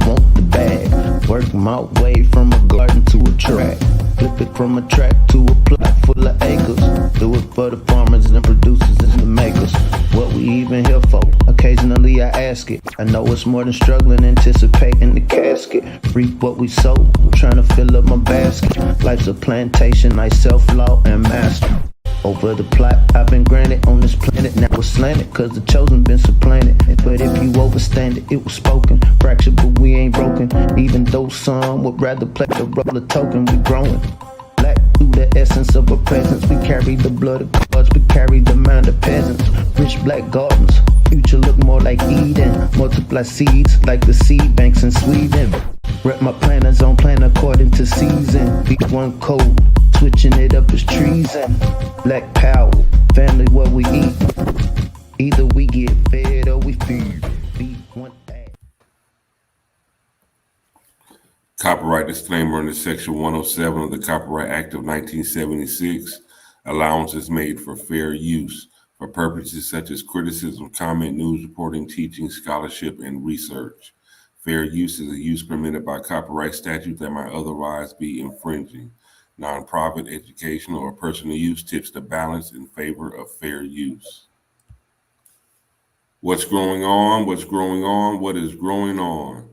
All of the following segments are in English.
want the bag. Work my way from a garden to a track. Flip it from a track to a plot full of acres. Do it for the farmers and the producers and the makers. What we even here for? Occasionally I ask it. I know it's more than struggling, anticipating the casket. Reap what we sow, I'm trying to fill up my basket. Life's a plantation, I self-law and master. Over the plot I've been granted on this planet. Now it's slanted, cause the chosen been supplanted. But if you overstand it, it was spoken. Fractured, but we ain't broken. Even though some would rather play the role of token, we growing. Black through the essence of our presence. We carry the blood of gods, we carry the mind of peasants. Rich black gardens, future look more like Eden. Multiply seeds like the seed banks in Sweden. Rep my planners on plan according to season. B1 code, switching it up is treason. Black power, family what we eat. Either we get fed or we feed. B1AG. Copyright disclaimer under Section 107 of the Copyright Act of 1976. Allowance is made for fair use for purposes such as criticism, comment, news reporting, teaching, scholarship, and research. Fair use is a use permitted by copyright statute that might otherwise be infringing. Nonprofit, educational, or personal use tips the balance in favor of fair use. What's going on? What's growing on? What is growing on?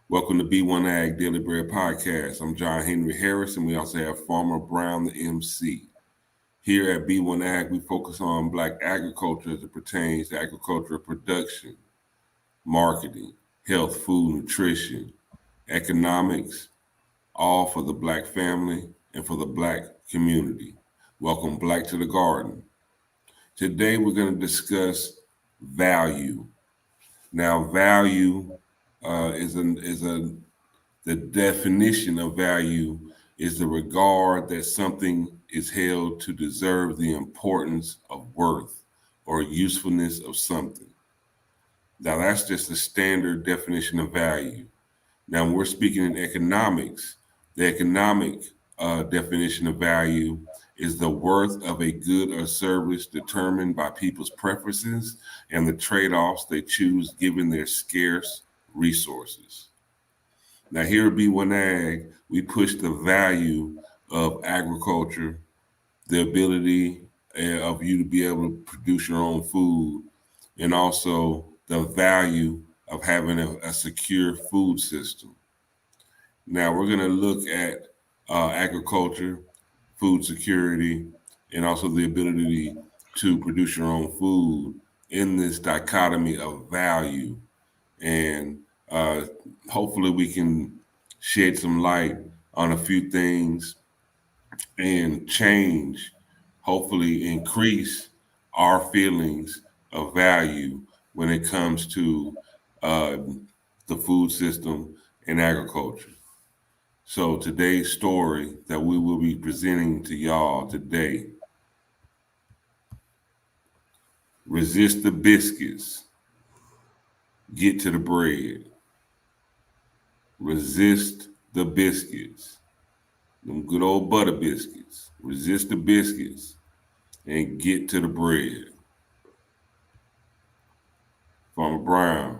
Welcome to B1AG Daily Bread Podcast. I'm John Henry Harris, and we also have Farmer Brown, the MC. Here at B1AG, we focus on Black agriculture as it pertains to agricultural production, marketing, health, food, nutrition, economics, all for the Black family and for the Black community. Welcome Black to the garden. Today we're going to discuss value. Now, value the definition of value is the regard that something is held to deserve the importance of worth or usefulness of something. Now, that's just the standard definition of value. Now, when we're speaking in economics, the economic definition of value is the worth of a good or service determined by people's preferences and the trade-offs they choose given their scarce resources. Now, here at B1AG, we push the value of agriculture, the ability of you to be able to produce your own food, and also the value of having a secure food system. Now, we're going to look at agriculture, food security, and also the ability to produce your own food in this dichotomy of value. And hopefully we can shed some light on a few things and change, hopefully increase our feelings of value when it comes to the food system and agriculture. So today's story that we will be presenting to y'all today, resist the biscuits, get to the bread. Resist the biscuits, them good old butter biscuits. Resist the biscuits and get to the bread. Farmer Brown,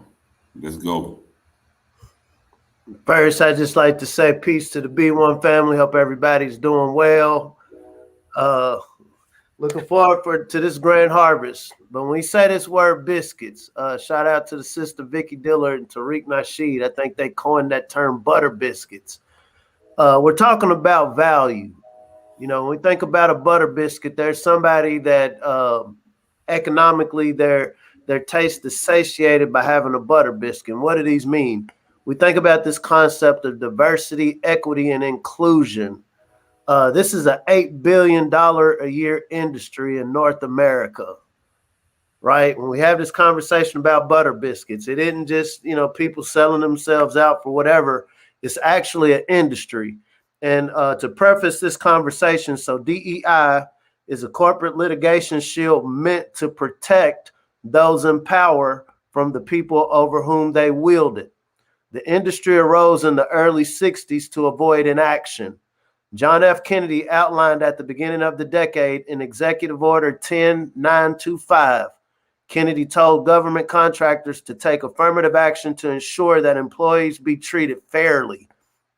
let's go. First, I'd just like to say peace to the B1 family. Hope everybody's doing well. Looking forward to this grand harvest. But when we say this word biscuits, shout out to the sister Vicky Dillard and Tariq Nasheed. I think they coined that term butter biscuits. We're talking about value. You know, when we think about a butter biscuit, there's somebody that economically their taste is satiated by having a butter biscuit. And what do these mean? We think about this concept of diversity, equity, and inclusion. This is an $8 billion a year industry in North America, right? When we have this conversation about butter biscuits, it isn't just, people selling themselves out for whatever. It's actually an industry. And to preface this conversation, so DEI is a corporate litigation shield meant to protect those in power from the people over whom they wield it. The industry arose in the early 60s to avoid inaction. John F. Kennedy outlined at the beginning of the decade in Executive Order 10925 Kennedy told government contractors to take affirmative action to ensure that employees be treated fairly,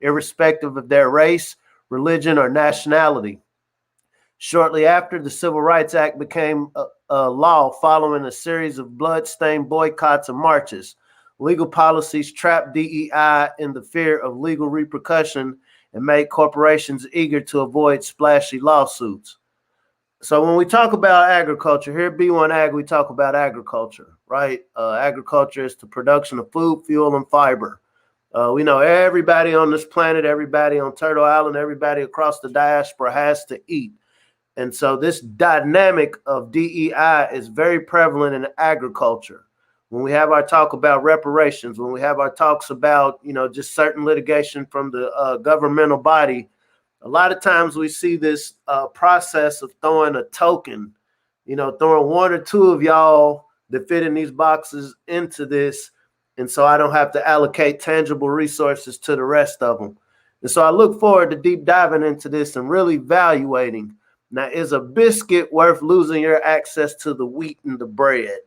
irrespective of their race, religion, or nationality. Shortly after, the Civil Rights Act became a law following a series of blood-stained boycotts and marches. Legal policies trapped DEI in the fear of legal repercussion and made corporations eager to avoid splashy lawsuits. So when we talk about agriculture, here at B1AG, we talk about agriculture, right? Agriculture is the production of food, fuel, and fiber. We know everybody on this planet, everybody on Turtle Island, everybody across the diaspora has to eat. And so this dynamic of DEI is very prevalent in agriculture. When we have our talk about reparations, when we have our talks about, just certain litigation from the governmental body, a lot of times we see this process of throwing a token, throwing one or two of y'all that fit in these boxes into this. And so I don't have to allocate tangible resources to the rest of them. And so I look forward to deep diving into this and really evaluating. Now, is a biscuit worth losing your access to the wheat and the bread?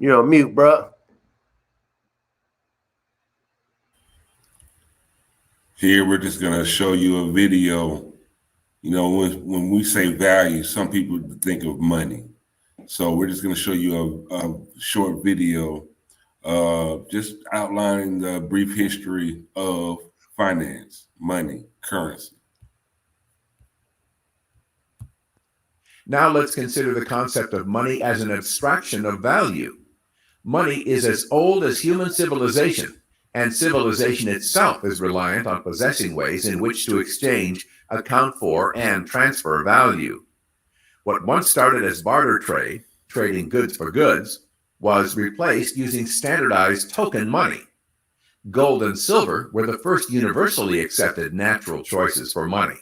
You're on mute, bro. Here, we're just going to show you a video. When we say value, some people think of money. So we're just going to show you a short video just outlining the brief history of finance, money, currency. Now let's consider the concept of money as an abstraction of value. Money is as old as human civilization, and civilization itself is reliant on possessing ways in which to exchange, account for, and transfer value. What once started as barter trade, trading goods for goods, was replaced using standardized token money. Gold and silver were the first universally accepted natural choices for money.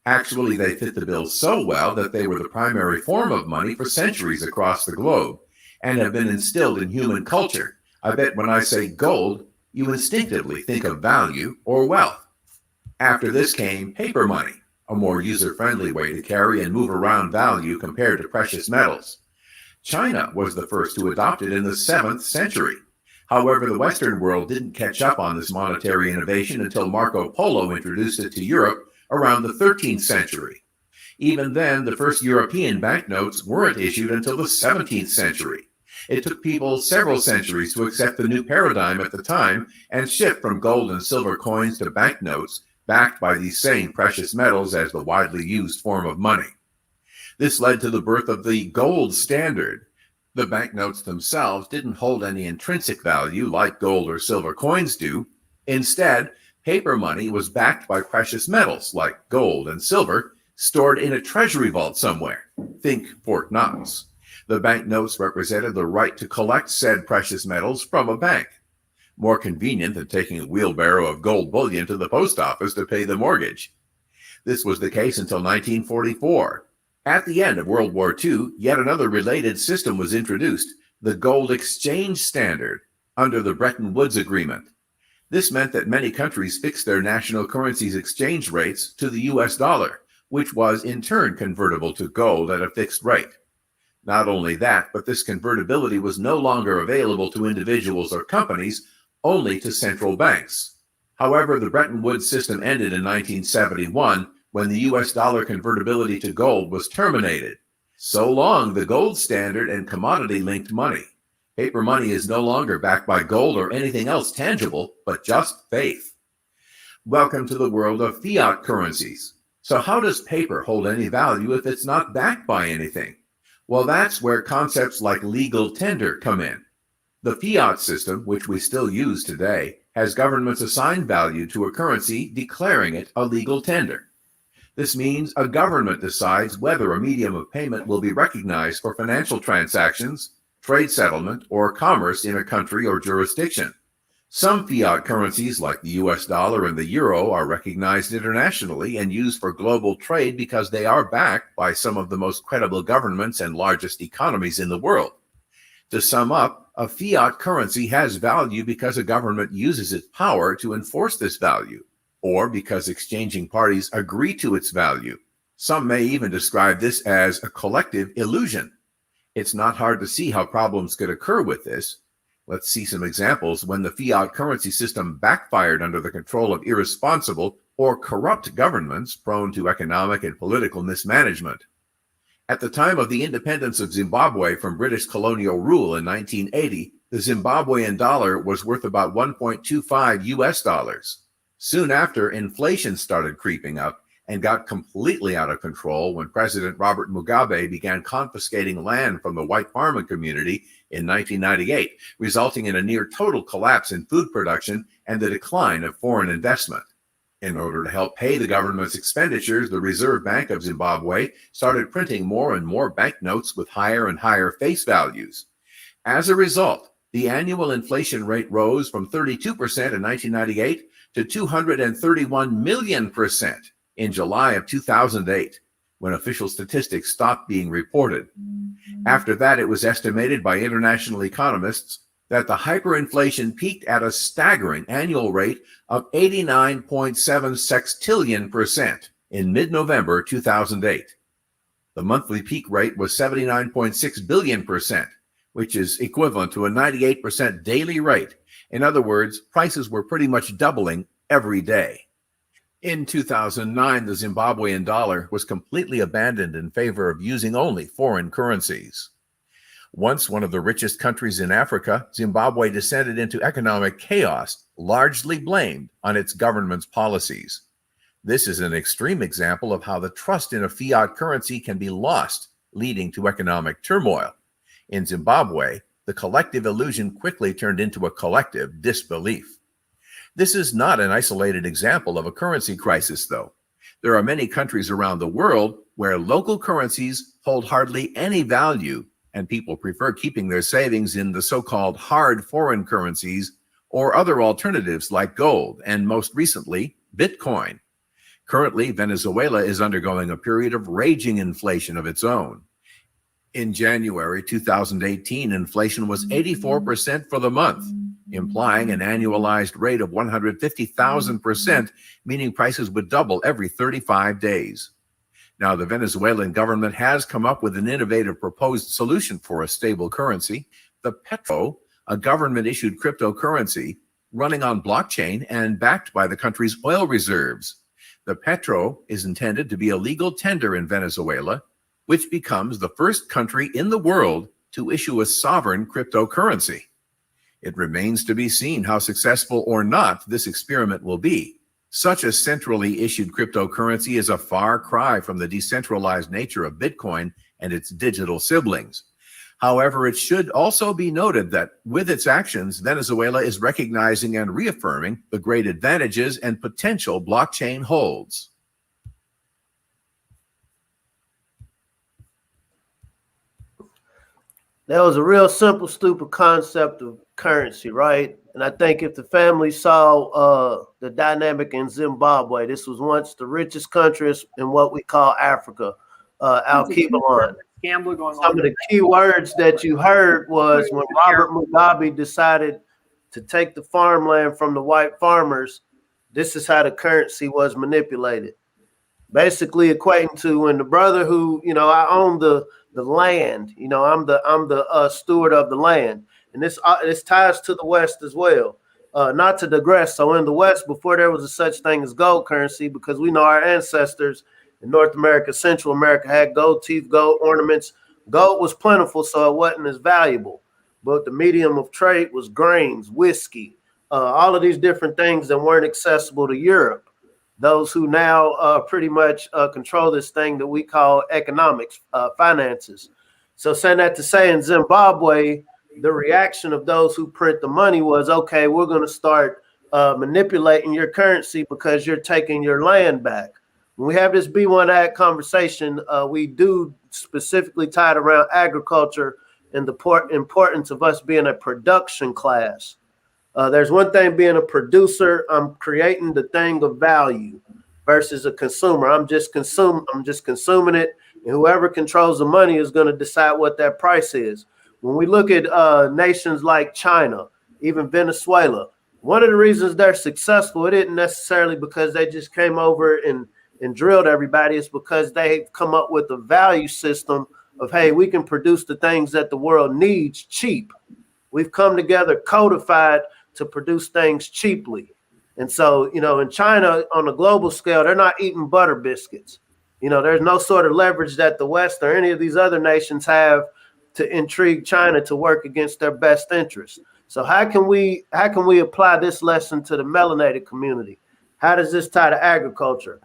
Actually, they fit the bill so well that they were the primary form of money for centuries across the globe and have been instilled in human culture. I bet when I say gold, you instinctively think of value or wealth. After this came paper money, a more user-friendly way to carry and move around value compared to precious metals. China was the first to adopt it in the 7th century. However, the Western world didn't catch up on this monetary innovation until Marco Polo introduced it to Europe around the 13th century. Even then, the first European banknotes weren't issued until the 17th century. It took people several centuries to accept the new paradigm at the time and shift from gold and silver coins to banknotes backed by these same precious metals as the widely used form of money. This led to the birth of the gold standard. The banknotes themselves didn't hold any intrinsic value like gold or silver coins do. Instead, paper money was backed by precious metals like gold and silver stored in a treasury vault somewhere. Think Fort Knox. The banknotes represented the right to collect said precious metals from a bank. More convenient than taking a wheelbarrow of gold bullion to the post office to pay the mortgage. This was the case until 1944. At the end of World War II, yet another related system was introduced, the gold exchange standard, under the Bretton Woods Agreement. This meant that many countries fixed their national currency's exchange rates to the US dollar, which was in turn convertible to gold at a fixed rate. Not only that, but this convertibility was no longer available to individuals or companies, only to central banks. However, the Bretton Woods system ended in 1971 when the US dollar convertibility to gold was terminated. So long the gold standard and commodity-linked money. Paper money is no longer backed by gold or anything else tangible, but just faith. Welcome to the world of fiat currencies. So how does paper hold any value if it's not backed by anything? Well, that's where concepts like legal tender come in. The fiat system, which we still use today, has governments assign value to a currency, declaring it a legal tender. This means a government decides whether a medium of payment will be recognized for financial transactions, trade settlement, or commerce in a country or jurisdiction. Some fiat currencies like the US dollar and the euro are recognized internationally and used for global trade because they are backed by some of the most credible governments and largest economies in the world. To sum up, A fiat currency has value because a government uses its power to enforce this value, or because exchanging parties agree to its value. Some may even describe this as a collective illusion. It's not hard to see how problems could occur with this. Let's see some examples when the fiat currency system backfired under the control of irresponsible or corrupt governments prone to economic and political mismanagement. At the time of the independence of Zimbabwe from British colonial rule in 1980, the Zimbabwean dollar was worth about 1.25 US dollars. Soon after, inflation started creeping up and got completely out of control when President Robert Mugabe began confiscating land from the white farming community in 1998, resulting in a near total collapse in food production and the decline of foreign investment. In order to help pay the government's expenditures, the Reserve Bank of Zimbabwe started printing more and more banknotes with higher and higher face values. As a result, the annual inflation rate rose from 32% in 1998 to 231 million percent in July of 2008, when official statistics stopped being reported. After that, it was estimated by international economists that the hyperinflation peaked at a staggering annual rate of 89.7 sextillion percent in mid-November 2008. The monthly peak rate was 79.6 billion percent, which is equivalent to a 98% daily rate. In other words, prices were pretty much doubling every day. In 2009, the Zimbabwean dollar was completely abandoned in favor of using only foreign currencies. Once one of the richest countries in Africa, Zimbabwe descended into economic chaos, largely blamed on its government's policies. This is an extreme example of how the trust in a fiat currency can be lost, leading to economic turmoil. In Zimbabwe, the collective illusion quickly turned into a collective disbelief. This is not an isolated example of a currency crisis, though. There are many countries around the world where local currencies hold hardly any value, and people prefer keeping their savings in the so-called hard foreign currencies or other alternatives like gold and, most recently, Bitcoin. Currently, Venezuela is undergoing a period of raging inflation of its own. In January 2018, inflation was 84% for the month, implying an annualized rate of 150,000%, meaning prices would double every 35 days. Now, the Venezuelan government has come up with an innovative proposed solution for a stable currency, the Petro, a government-issued cryptocurrency running on blockchain and backed by the country's oil reserves. The Petro is intended to be a legal tender in Venezuela, which becomes the first country in the world to issue a sovereign cryptocurrency. It remains to be seen how successful or not this experiment will be. Such a centrally issued cryptocurrency is a far cry from the decentralized nature of Bitcoin and its digital siblings. However, it should also be noted that with its actions, Venezuela is recognizing and reaffirming the great advantages and potential blockchain holds. That was a real simple, stupid concept of currency, right? And I think if the family saw the dynamic in Zimbabwe, this was once the richest country in what we call Africa, Al-Kibalan. Some of the key words that you heard was when Robert Mugabe decided to take the farmland from the white farmers, this is how the currency was manipulated. Basically equating to when the brother who, I own the land, I'm the steward of the land. And this ties to the West as well. Not to digress. So in the West, before there was a such thing as gold currency, because we know our ancestors in North America, Central America had gold teeth, gold ornaments. Gold was plentiful, so it wasn't as valuable. But the medium of trade was grains, whiskey, all of these different things that weren't accessible to Europe. Those who now pretty much control this thing that we call economics, finances. So saying that to say in Zimbabwe, the reaction of those who print the money was, okay, we're going to start manipulating your currency because you're taking your land back. When we have this B1AG conversation, we do specifically tie it around agriculture and the importance of us being a production class. There's one thing being a producer. I'm creating the thing of value versus a consumer. I'm just consuming it. And whoever controls the money is going to decide what that price is. When we look at nations like China, even Venezuela, one of the reasons they're successful, it isn't necessarily because they just came over and drilled everybody. It's because they've come up with a value system of, hey, we can produce the things that the world needs cheap. We've come together codified to produce things cheaply. And so, you know, in China, on a global scale, they're not eating butter biscuits. You know, there's no sort of leverage that the West or any of these other nations have to intrigue China to work against their best interests. So how can we apply this lesson to the melanated community? How does this tie to agriculture?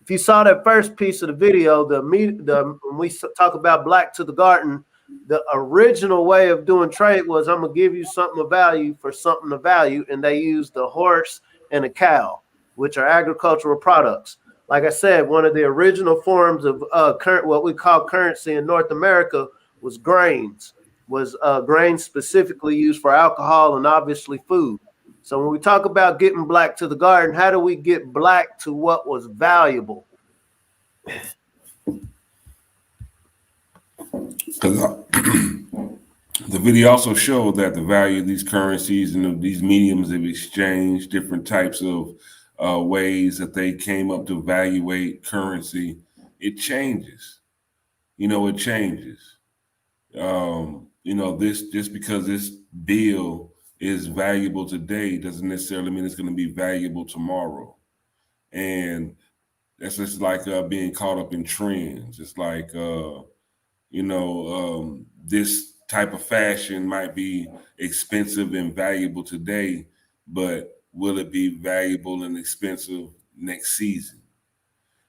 If you saw that first piece of the video, when we talk about Black to the Garden, the original way of doing trade was, I'm gonna give you something of value for something of value, and they used the horse and a cow, which are agricultural products. Like I said, one of the original forms of what we call currency in North America was grains. Grains specifically used for alcohol and obviously food. So when we talk about getting Black to the garden, how do we get Black to what was valuable? Because the video also showed that the value of these currencies and of these mediums of exchange, different types of ways that they came up to evaluate currency, it changes. You know, it changes. You know, this just because this bill is valuable today doesn't necessarily mean it's going to be valuable tomorrow. And that's just like being caught up in trends. It's like, you know, this type of fashion might be expensive and valuable today, but will it be valuable and expensive next season?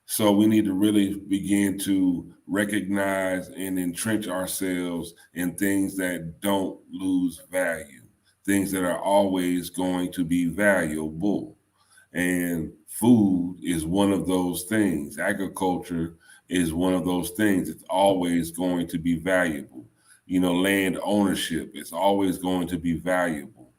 So we need to really begin to recognize and entrench ourselves in things that don't lose value, things that are always going to be valuable. And food is one of those things. Agriculture is one of those things. It's always going to be valuable. You know, land ownership is always going to be valuable.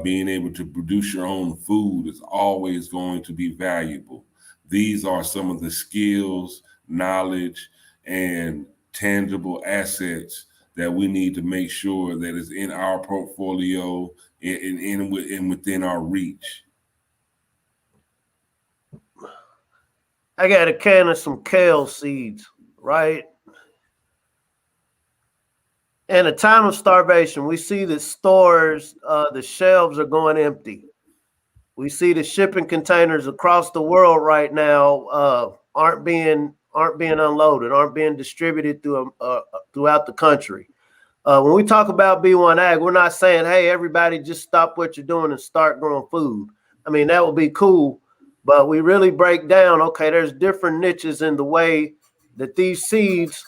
Being able to produce your own food is always going to be valuable. These are some of the skills, knowledge, and tangible assets that we need to make sure that is in our portfolio and within our reach. I got a can of some kale seeds, right? In a time of starvation, we see that stores, the shelves are going empty. We see the shipping containers across the world right now aren't being unloaded, aren't being distributed throughout the country. When we talk about B1AG, we're not saying, hey, everybody just stop what you're doing and start growing food. I mean, that would be cool, but we really break down, okay, there's different niches in the way that these seeds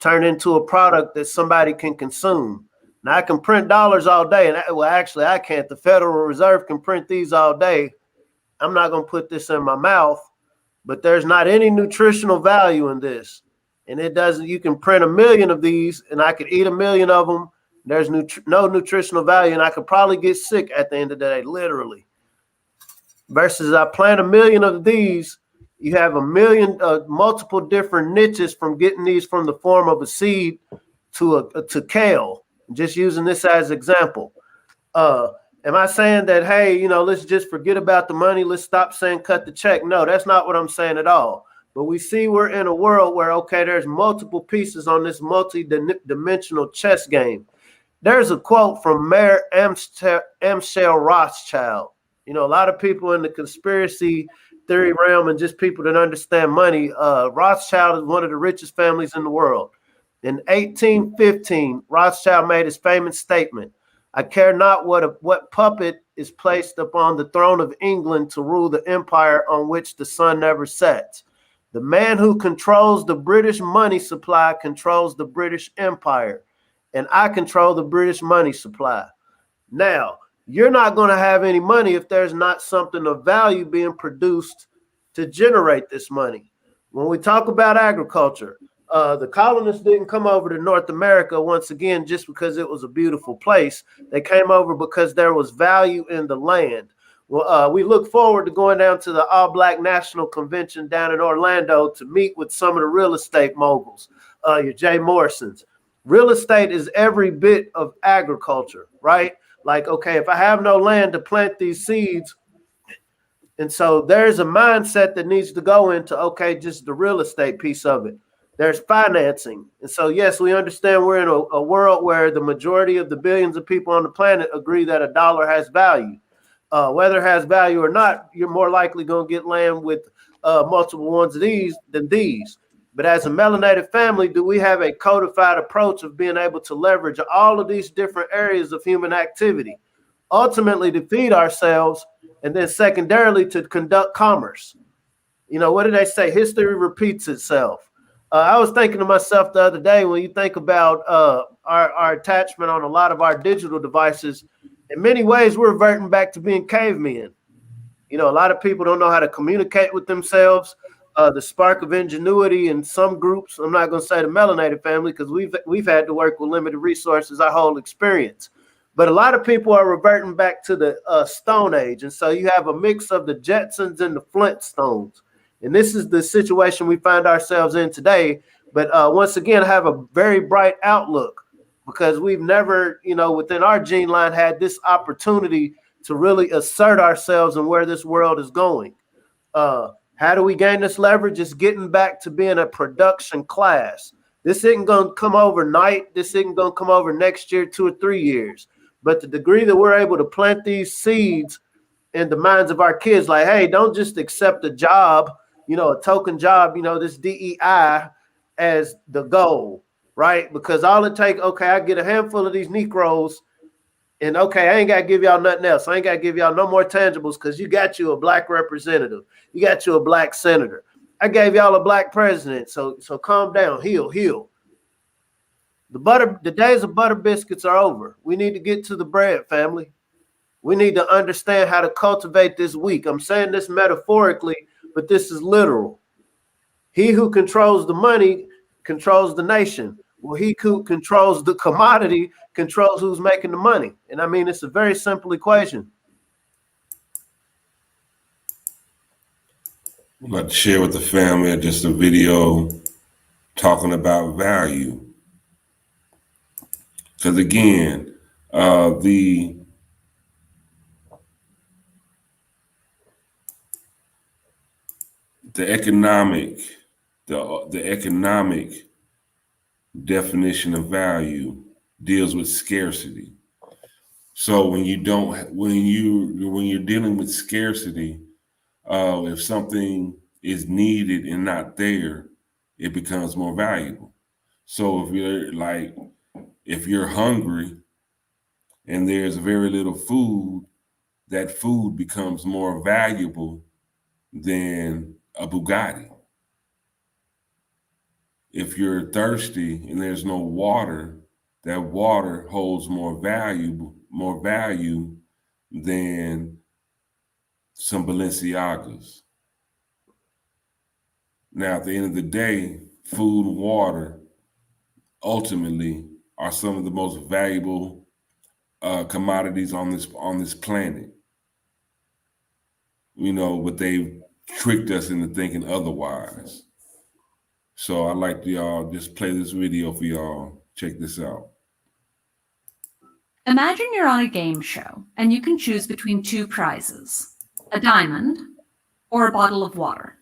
turn into a product that somebody can consume. Now, I can print dollars all day, and well, actually, I can't. The Federal Reserve can print these all day. I'm not going to put this in my mouth, but there's not any nutritional value in this. And it doesn't, you can print 1 million of these, and I could eat 1 million of them. There's no nutritional value, and I could probably get sick at the end of the day, literally. Versus I plant 1 million of these, you have 1 million, multiple different niches from getting these from the form of a seed to kale. Just using this as example. Am I saying that, hey, you know, let's just forget about the money. Let's stop saying cut the check. No, that's not what I'm saying at all. But we see we're in a world where, okay, there's multiple pieces on this multi-dimensional chess game. There's a quote from Mayor Amschel Rothschild. You know, a lot of people in the conspiracy theory realm and just people that understand money, Rothschild is one of the richest families in the world. In 1815, Rothschild made his famous statement, I care not what puppet is placed upon the throne of England to rule the empire on which the sun never sets. The man who controls the British money supply controls the British Empire, and I control the British money supply. Now, you're not going to have any money if there's not something of value being produced to generate this money. When we talk about agriculture, the colonists didn't come over to North America once again just because it was a beautiful place. They came over because there was value in the land. Well, we look forward to going down to the All Black National Convention down in Orlando to meet with some of the real estate moguls, your Jay Morrisons. real estate is every bit of agriculture, right? Like, okay, if I have no land to plant these seeds, and so there's a mindset that needs to go into, okay, just the real estate piece of it. There's financing. And so, yes, we understand we're in a world where the majority of the billions of people on the planet agree that a dollar has value. Whether it has value or not, you're more likely going to get land with multiple ones of these than these. But as a melanated family, do we have a codified approach of being able to leverage all of these different areas of human activity, ultimately to feed ourselves, and then secondarily to conduct commerce? You know, what do they say? History repeats itself. I was thinking to myself the other day, when you think about our attachment on a lot of our digital devices, in many ways, we're reverting back to being cavemen. You know, a lot of people don't know how to communicate with themselves. The spark of ingenuity in some groups, I'm not going to say the melanated family, because we've had to work with limited resources our whole experience. But a lot of people are reverting back to the Stone Age. And so you have a mix of the Jetsons and the Flintstones. And this is the situation we find ourselves in today. But once again, I have a very bright outlook, because we've never, you know, within our gene line had this opportunity to really assert ourselves and where this world is going. How do we gain this leverage? It's getting back to being a production class. This isn't going to come overnight. This isn't going to come over next year, 2 or 3 years. But the degree that we're able to plant these seeds in the minds of our kids, like, hey, don't just accept a job, you know, a token job, you know, this DEI as the goal, right? Because all it takes, okay, I get a handful of these Negroes, and okay, I ain't got to give y'all nothing else. I ain't got to give y'all no more tangibles, because you got you a black representative. You got you a black senator. I gave y'all a black president. So calm down, heal. The days of butter biscuits are over. We need to get to the bread, family. We need to understand how to cultivate this week. I'm saying this metaphorically, but this is literal. He who controls the money controls the nation. Well, he who controls the commodity controls who's making the money. And I mean, it's a very simple equation. I'd like to share with the family just a video talking about value. Because again, the economic definition of value deals with scarcity. So when you're dealing with scarcity, if something is needed and not there, it becomes more valuable. So if you're hungry and there's very little food, that food becomes more valuable than a Bugatti. If you're thirsty and there's no water, that water holds more value than some Balenciagas. Now, at the end of the day, food and water ultimately are some of the most valuable commodities on this planet. You know, but they've tricked us into thinking otherwise. So I'd like to y'all just play this video for y'all. Check this out. Imagine you're on a game show and you can choose between 2 prizes, a diamond or a bottle of water.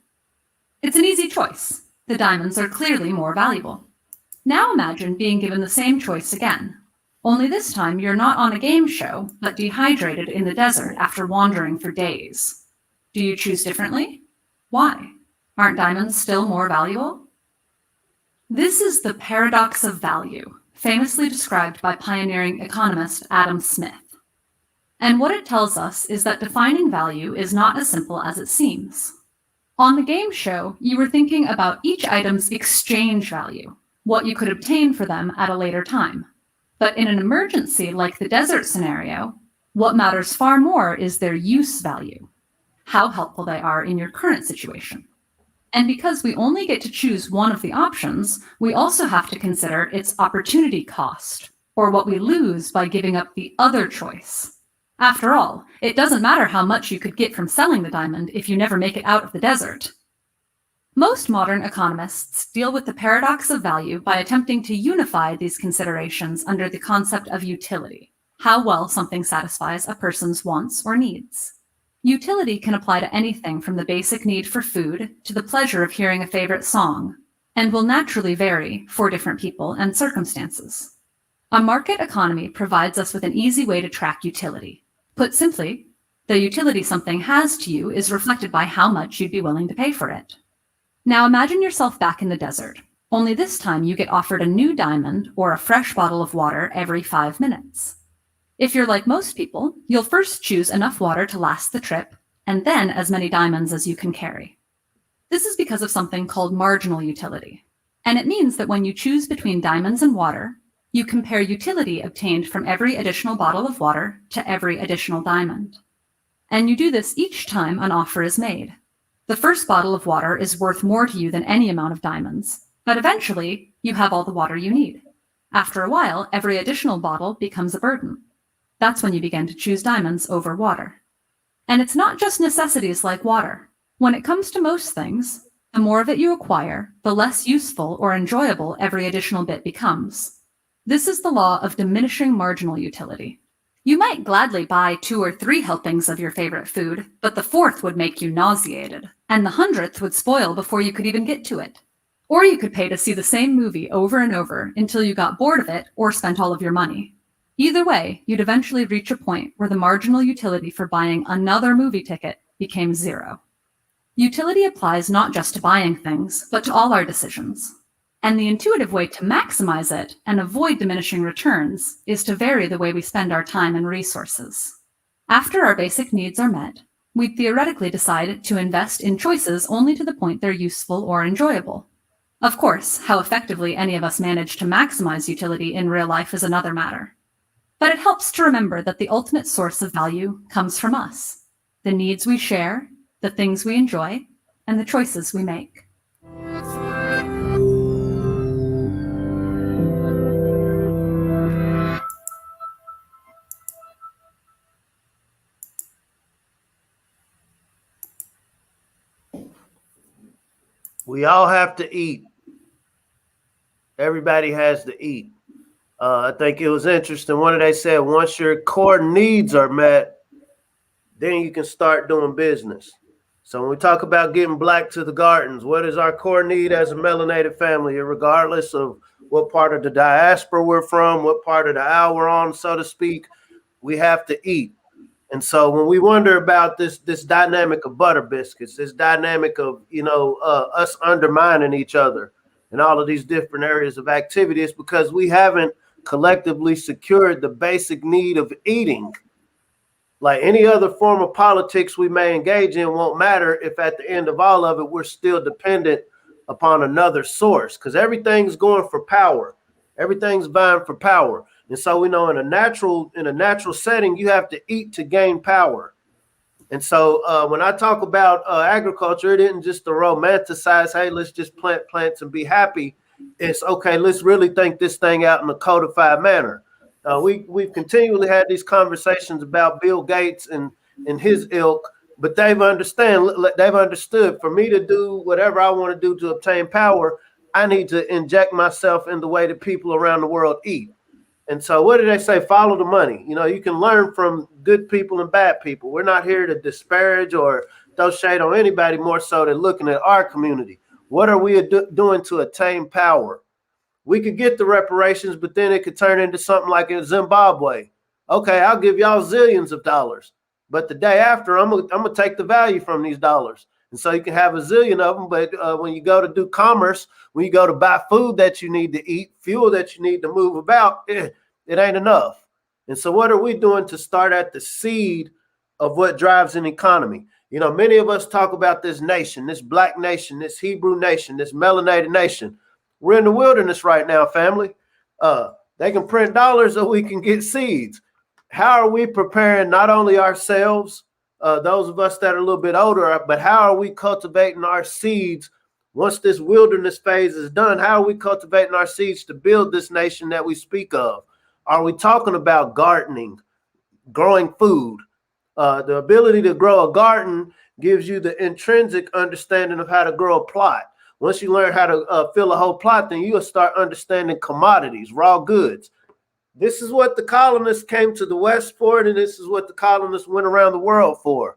It's an easy choice. The diamonds are clearly more valuable. Now imagine being given the same choice again, only this time you're not on a game show, but dehydrated in the desert after wandering for days. Do you choose differently? Why? Aren't diamonds still more valuable? This is the paradox of value, famously described by pioneering economist Adam Smith. And what it tells us is that defining value is not as simple as it seems. On the game show, you were thinking about each item's exchange value, what you could obtain for them at a later time. But in an emergency like the desert scenario, what matters far more is their use value, how helpful they are in your current situation. And because we only get to choose one of the options, we also have to consider its opportunity cost, or what we lose by giving up the other choice. After all, it doesn't matter how much you could get from selling the diamond if you never make it out of the desert. Most modern economists deal with the paradox of value by attempting to unify these considerations under the concept of utility, how well something satisfies a person's wants or needs. Utility can apply to anything from the basic need for food to the pleasure of hearing a favorite song, and will naturally vary for different people and circumstances. A market economy provides us with an easy way to track utility. Put simply, the utility something has to you is reflected by how much you'd be willing to pay for it. Now imagine yourself back in the desert, only this time you get offered a new diamond or a fresh bottle of water every 5 minutes. If you're like most people, you'll first choose enough water to last the trip, and then as many diamonds as you can carry. This is because of something called marginal utility, and it means that when you choose between diamonds and water, you compare utility obtained from every additional bottle of water to every additional diamond. And you do this each time an offer is made. The first bottle of water is worth more to you than any amount of diamonds, but eventually you have all the water you need. After a while, every additional bottle becomes a burden. That's when you begin to choose diamonds over water. And it's not just necessities like water. When it comes to most things, the more of it you acquire, the less useful or enjoyable every additional bit becomes. This is the law of diminishing marginal utility. You might gladly buy 2 or 3 helpings of your favorite food, but the 4th would make you nauseated, and the 100th would spoil before you could even get to it. Or you could pay to see the same movie over and over until you got bored of it or spent all of your money. Either way, you'd eventually reach a point where the marginal utility for buying another movie ticket became 0. Utility applies not just to buying things, but to all our decisions. And the intuitive way to maximize it and avoid diminishing returns is to vary the way we spend our time and resources. After our basic needs are met, we'd theoretically decide to invest in choices only to the point they're useful or enjoyable. Of course, how effectively any of us manage to maximize utility in real life is another matter. But it helps to remember that the ultimate source of value comes from us, the needs we share, the things we enjoy, and the choices we make. We all have to eat. Everybody has to eat. I think it was interesting. One of they said, once your core needs are met, then you can start doing business. So when we talk about getting black to the gardens, what is our core need as a melanated family, regardless of what part of the diaspora we're from, what part of the aisle we're on, so to speak, we have to eat. And so when we wonder about this dynamic of butter biscuits, this dynamic of, us undermining each other in all of these different areas of activity, it's because we haven't collectively secured the basic need of eating. Like any other form of politics we may engage in won't matter if at the end of all of it, we're still dependent upon another source, because everything's going for power. Everything's vying for power. And so we know in a natural setting, you have to eat to gain power. And so when I talk about agriculture, it isn't just to romanticize, hey, let's just plant plants and be happy. It's okay, let's really think this thing out in a codified manner. We've continually had these conversations about Bill Gates and his ilk, but they've understood for me to do whatever I want to do to obtain power, I need to inject myself in the way that people around the world eat. And so what do they say? Follow the money. You can learn from good people and bad people. We're not here to disparage or throw shade on anybody, more so than looking at our community. What are we doing to attain power? We could get the reparations, but then it could turn into something like in Zimbabwe. Okay, I'll give y'all zillions of dollars, but the day after, I'm gonna take the value from these dollars. And so you can have a zillion of them, but when you go to do commerce, when you go to buy food that you need to eat, fuel that you need to move about, it ain't enough. And so what are we doing to start at the seed of what drives an economy? Many of us talk about this nation, this black nation, this Hebrew nation, this melanated nation. We're in the wilderness right now, family. They can print dollars so we can get seeds. How are we preparing not only ourselves, those of us that are a little bit older, but how are we cultivating our seeds once this wilderness phase is done? How are we cultivating our seeds to build this nation that we speak of? Are we talking about gardening, growing food? The ability to grow a garden gives you the intrinsic understanding of how to grow a plot. Once you learn how to fill a whole plot, then you'll start understanding commodities, raw goods. This is what the colonists came to the West for, and this is what the colonists went around the world for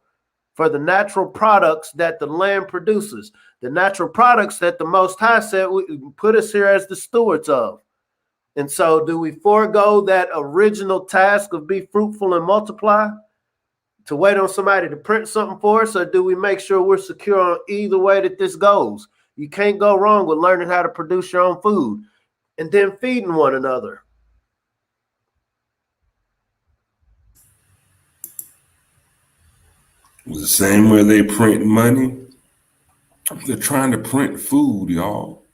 the natural products that the land produces, the natural products that the Most High said put us here as the stewards of. And so do we forego that original task of be fruitful and multiply to wait on somebody to print something for us, or do we make sure we're secure on either way that this goes? You can't go wrong with learning how to produce your own food and then feeding one another. The same way they print money, they're trying to print food, y'all.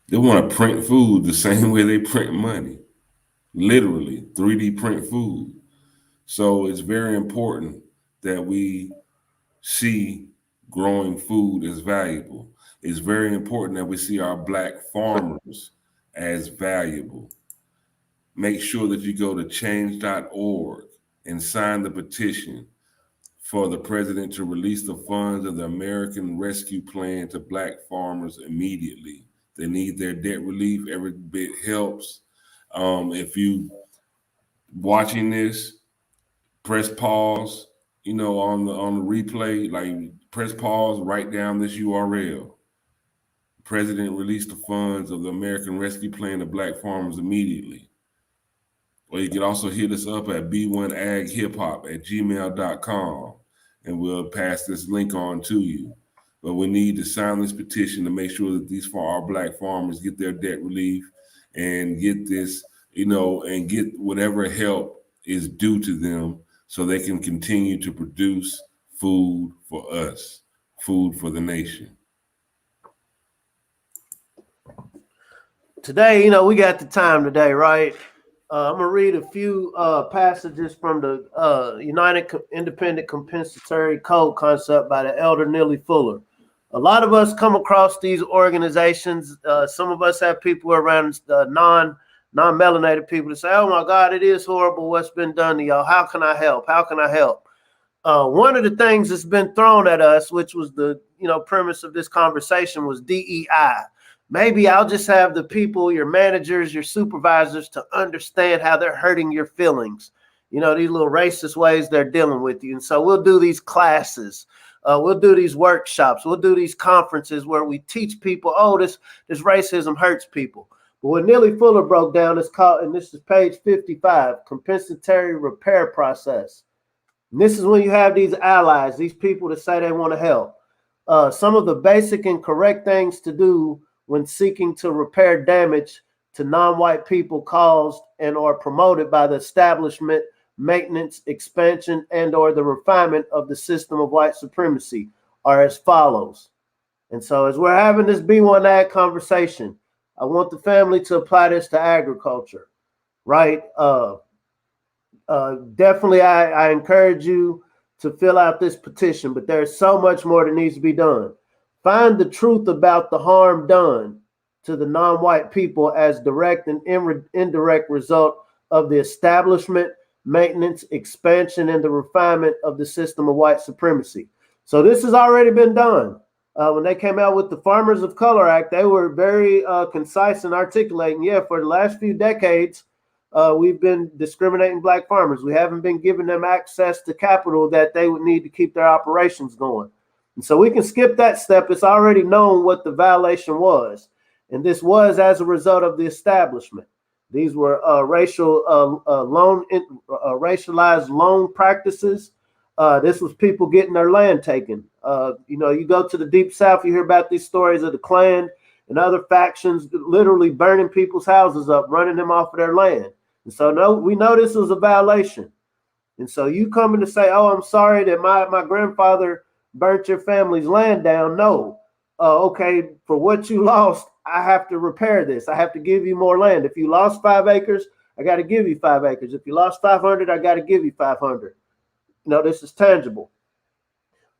They want to print food the same way they print money. Literally, 3D print food. So it's very important that we see growing food as valuable. It's very important that we see our Black farmers as valuable. Make sure that you go to change.org and sign the petition for the president to release the funds of the American Rescue Plan to Black farmers immediately. They need their debt relief. Every bit helps. If you watching this, press pause, on the replay, like press pause, write down this URL. President released the funds of the American Rescue Plan to Black farmers immediately. Or you can also hit us up at B1AG@gmail.com, and we'll pass this link on to you. But we need to sign this petition to make sure that these for our Black farmers get their debt relief and get this, and get whatever help is due to them so they can continue to produce food for us, food for the nation. Today, we got the time today, right? I'm going to read a few passages from the United Independent Compensatory Code concept by the elder Neely Fuller. A lot of us come across these organizations. Some of us have people around non-melanated people to say, oh my God, it is horrible what's been done to y'all. How can I help? How can I help? One of the things that's been thrown at us, which was the premise of this conversation, was DEI. Maybe I'll just have the people, your managers, your supervisors, to understand how they're hurting your feelings. These little racist ways they're dealing with you. And so we'll do these classes. We'll do these workshops. We'll do these conferences where we teach people, this racism hurts people. But what Neely Fuller broke down is called, and this is page 55, compensatory repair process. And this is when you have these allies, these people that say they want to help. Some of the basic and correct things to do when seeking to repair damage to non-white people caused and or promoted by the establishment, maintenance, expansion, and or the refinement of the system of white supremacy are as follows. And so as we're having this B1AG conversation, I want the family to apply this to agriculture, right? Definitely, I encourage you to fill out this petition, but there's so much more that needs to be done. Find the truth about the harm done to the non-white people as direct and indirect result of the establishment, maintenance, expansion, and the refinement of the system of white supremacy. So this has already been done. When they came out with the Farmers of Color Act, they were very concise and articulating, for the last few decades, we've been discriminating Black farmers. We haven't been giving them access to capital that they would need to keep their operations going. And so we can skip that step. It's already known what the violation was. And this was as a result of the establishment. These were racialized loan practices. This was people getting their land taken. You go to the Deep South, you hear about these stories of the Klan and other factions literally burning people's houses up, running them off of their land. And so we know this was a violation. And so you coming to say, I'm sorry that my grandfather burnt your family's land down. No. Okay, for what you lost, I have to repair this. I have to give you more land. If you lost 5 acres, I got to give you 5 acres. If you lost 500, I got to give you 500. This is tangible.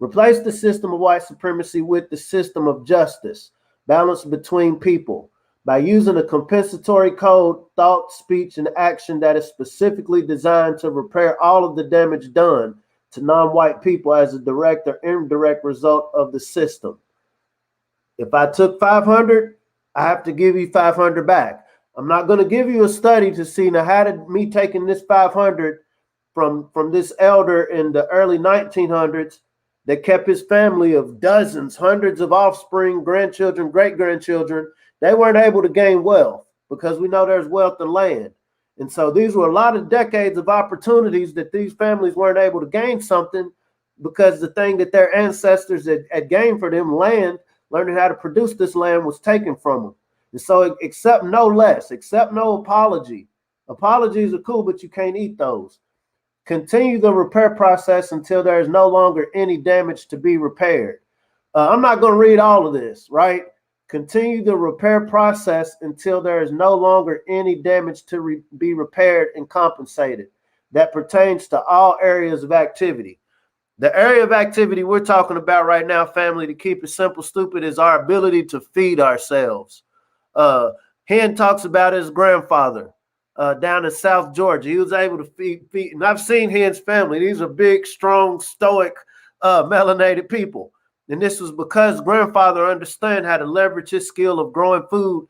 Replace the system of white supremacy with the system of justice, balance between people, by using a compensatory code, thought, speech, and action that is specifically designed to repair all of the damage done to non-white people as a direct or indirect result of the system. If I took 500, I have to give you 500 back. I'm not going to give you a study to see now how did me taking this 500 from this elder in the early 1900s that kept his family of dozens, hundreds of offspring, grandchildren, great-grandchildren, they weren't able to gain wealth because we know there's wealth in land. And so these were a lot of decades of opportunities that these families weren't able to gain something because the thing that their ancestors had gained for them, land, learning how to produce this land, was taken from them. And so accept no less, accept no apology. Apologies are cool, but you can't eat those. Continue the repair process until there is no longer any damage to be repaired. I'm not going to read all of this, right? Continue the repair process until there is no longer any damage to be repaired and compensated. That pertains to all areas of activity. The area of activity we're talking about right now, family, to keep it simple, stupid, is our ability to feed ourselves. Hen talks about his grandfather down in South Georgia. He was able to feed, and I've seen Hen's family. These are big, strong, stoic, melanated people. And this was because grandfather understood how to leverage his skill of growing food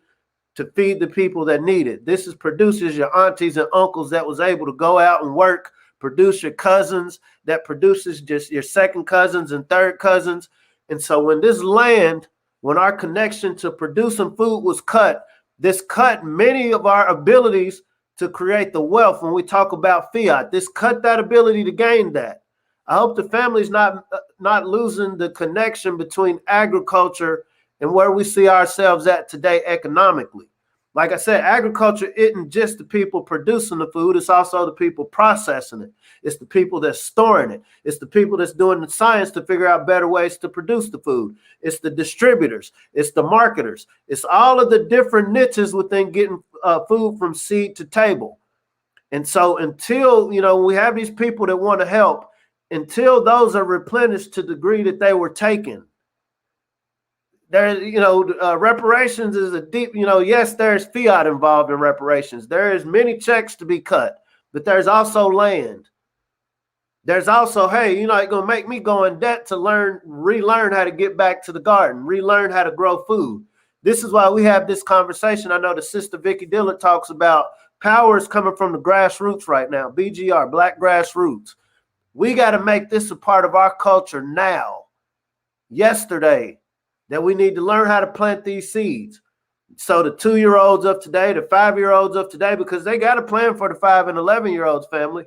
to feed the people that need it. This is produces your aunties and uncles that was able to go out and work, produce your cousins, that produces just your second cousins and third cousins. And so when this land, when our connection to producing food was cut, this cut many of our abilities to create the wealth. When we talk about fiat, this cut that ability to gain that. I hope the family's not losing the connection between agriculture and where we see ourselves at today economically. Like I said, agriculture isn't just the people producing the food, it's also the people processing it. It's the people that's storing it. It's the people that's doing the science to figure out better ways to produce the food. It's the distributors. It's the marketers. It's all of the different niches within getting food from seed to table. And so until, we have these people that want to help, until those are replenished to the degree that they were taken, there, reparations is a deep, yes, there's fiat involved in reparations. There is many checks to be cut, but there's also land. There's also, hey, you're not going to make me go in debt to relearn how to get back to the garden, relearn how to grow food. This is why we have this conversation. I know the sister Vicky Dillard talks about power is coming from the grassroots right now, BGR, Black grassroots. We got to make this a part of our culture now, yesterday, that we need to learn how to plant these seeds. So the 2-year-olds of today, the 5-year-olds of today, because they got a plan for the 5 and 11-year-olds family,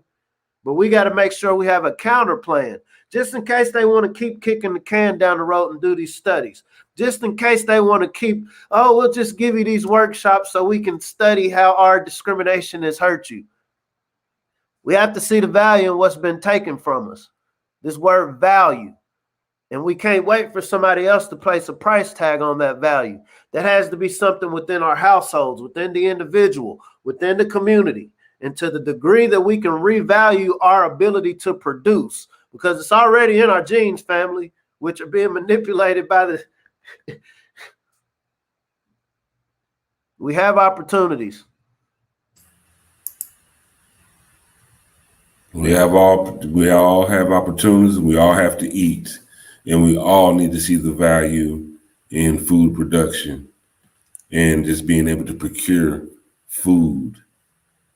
but we got to make sure we have a counter plan, just in case they want to keep kicking the can down the road and do these studies, just in case they want to keep, we'll just give you these workshops so we can study how our discrimination has hurt you. We have to see the value in what's been taken from us, this word value. And we can't wait for somebody else to place a price tag on that value. That has to be something within our households, within the individual, within the community. And to the degree that we can revalue our ability to produce, because it's already in our genes, family, which are being manipulated by the... We have opportunities. We all have opportunities. We all have to eat. And we all need to see the value in food production and just being able to procure food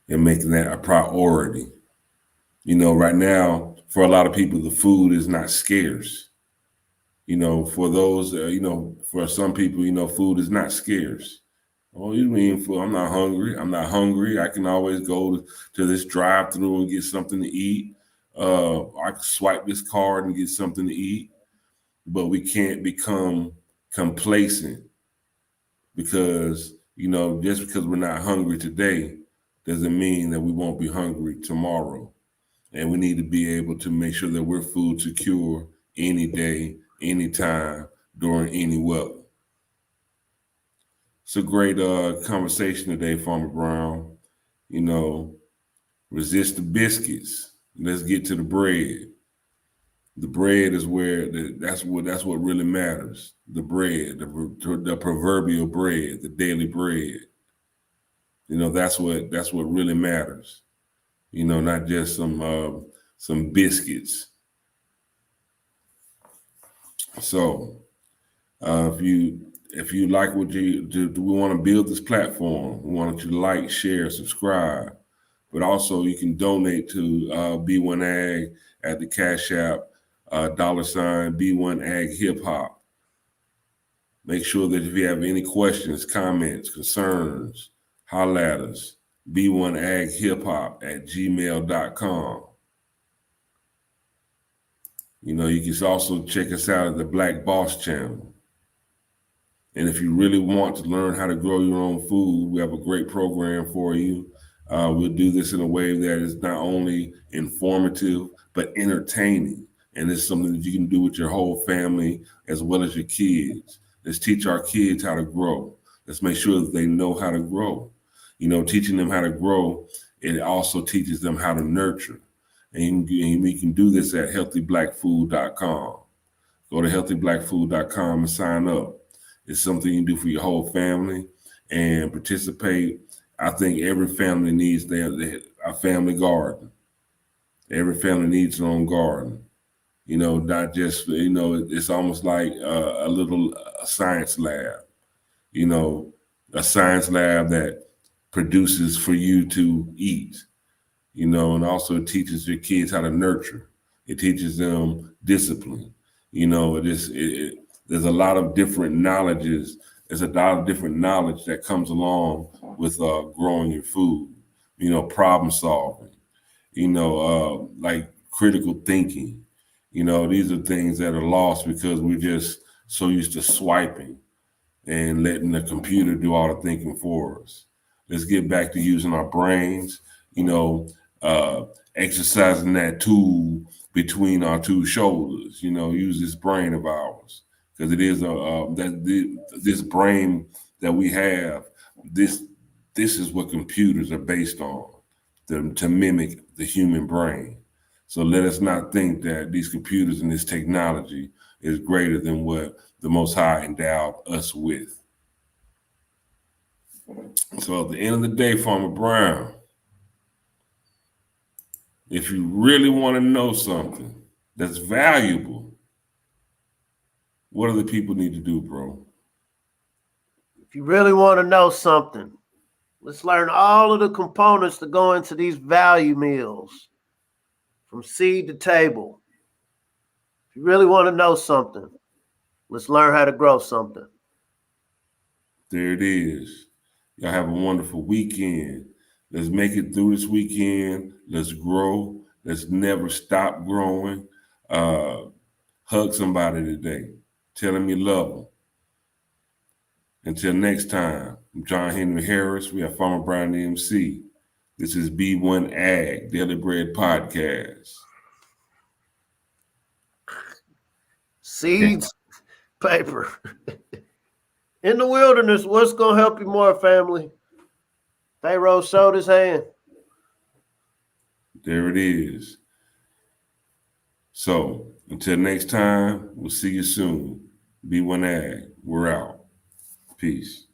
and making that a priority. Right now, for a lot of people, the food is not scarce. For those, for some people, food is not scarce. Oh, you mean I'm not hungry? I'm not hungry. I can always go to this drive-through and get something to eat. I can swipe this card and get something to eat. But we can't become complacent because, just because we're not hungry today doesn't mean that we won't be hungry tomorrow. And we need to be able to make sure that we're food secure any day, anytime, during any weather. It's a great conversation today, Farmer Brown. Resist the biscuits. Let's get to the bread. The bread is where that's what really matters. The bread, the proverbial bread, the daily bread. That's what really matters. Not just some biscuits. So if you like what you do, we want to build this platform. We want you to like, share, subscribe, but also you can donate to B1AG at the Cash App $ B1AG Hip Hop. Make sure that if you have any questions, comments, concerns, holler at us. B1AgHipHop@gmail.com. You know, you can also check us out at the Black Boss channel. And if you really want to learn how to grow your own food, we have a great program for you. We'll do this in a way that is not only informative, but entertaining. And it's something that you can do with your whole family as well as your kids. Let's teach our kids how to grow. Let's make sure that they know how to grow. You know, teaching them how to grow, it also teaches them how to nurture. And we can do this at healthyblackfood.com. Go to healthyblackfood.com and sign up. It's something you can do for your whole family and participate. I think every family needs a family garden. Every family needs their own garden. You know, not just, you know, it's almost like a little science lab. You know, a science lab that produces for you to eat. You know, and also it teaches your kids how to nurture. It teaches them discipline. You know, there's a lot of different knowledges. There's a lot of different knowledge that comes along with growing your food. You know, problem solving. You know, like critical thinking. You know, these are things that are lost because we're just so used to swiping and letting the computer do all the thinking for us. Let's get back to using our brains. You know, exercising that tool between our two shoulders. You know, use this brain of ours because it is this brain that we have. This is what computers are based on, to mimic the human brain. So let us not think that these computers and this technology is greater than what the Most High endowed us with. So at the end of the day, Farmer Brown, if you really want to know something that's valuable, what do the people need to do, bro? If you really want to know something, let's learn all of the components that go into these value meals from seed to table. If you really want to know something, let's learn how to grow something. There it is. Y'all have a wonderful weekend. Let's make it through this weekend. Let's grow. Let's never stop growing. Hug somebody today. Tell them you love them. Until next time, I'm John Henry Harris. We have Farmer Brown the MC. This is B1AG, Daily Bread Podcast. Seeds, paper. In the wilderness, what's going to help you more, family? Pharaoh showed his hand. There it is. So until next time, we'll see you soon. B1AG, we're out. Peace.